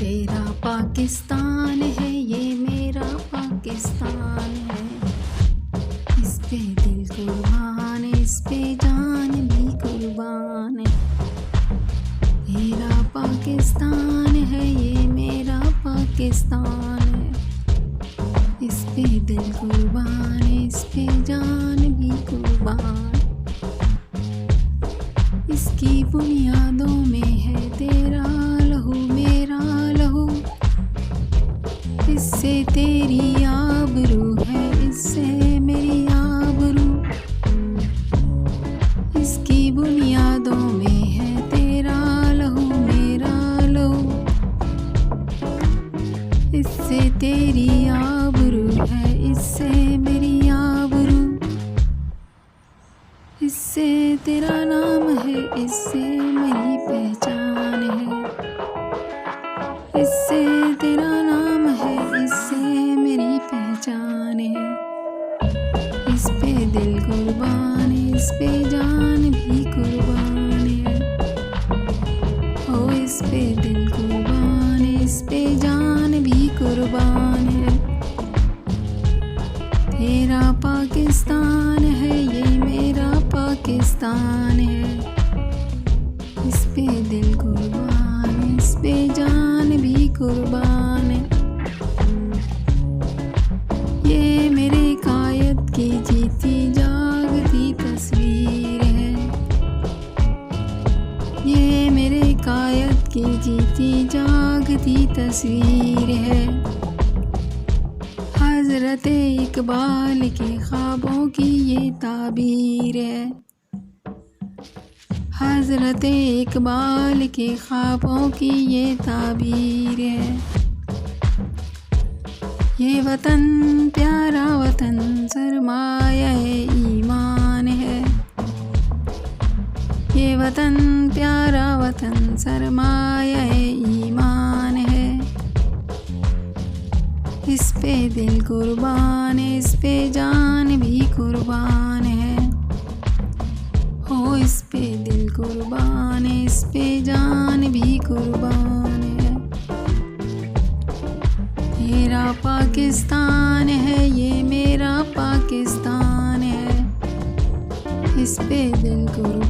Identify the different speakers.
Speaker 1: तेरा पाकिस्तान है ये मेरा पाकिस्तान है, इस पे दिल कुर्बान है, इस पे जान भी कुर्बान है। तेरा पाकिस्तान है ये मेरा पाकिस्तान है, इस पे दिल कुर्बान है, इस पे जान भी कुर्बान। इसकी बुनियादों में है तेरा लहू मेरा लहू, इससे तेरी आबरू है, इससे मेरी आबरू। इसकी बुनियादों में है तेरा लहू मेरा लहू, इससे तेरी आबरू है, इससे मेरी आबरू। इससे तेरा नाम है, इससे मेरी पहचान है, इससे तेरा नाम है, इससे मेरी पहचान है। इस पे दिल कुर्बान है, इस पे जान भी कुर्बान है। ओ इस पे दिल कुर्बान है, इस पे जान भी कुर्बान है। तेरा पाकिस्तान है ये मेरा पाकिस्तान है, इस पे दिल कुर्बान है, इस पे जान भी कुर्बान है। ये मेरे कायद की जीती जागती तस्वीर है, ये मेरे कायद की जीती जागती तस्वीर है। हज़रत इकबाल के ख्वाबों की ये ताबीर है, हज़रत इकबाल के ख्वाबों की ये ताबीर है। ये वतन प्यारा वतन सरमाया ईमान है, ये वतन प्यारा वतन सरमाया ईमान है। इस पे दिल कुर्बान है, इस पे जान भी कुर्बान है। हो इस पे दिल कुर्बान है, इस पे जान भी कुर्बान है। तेरा पाकिस्तान है ये मेरा पाकिस्तान है, इस पे दिल कुर्बान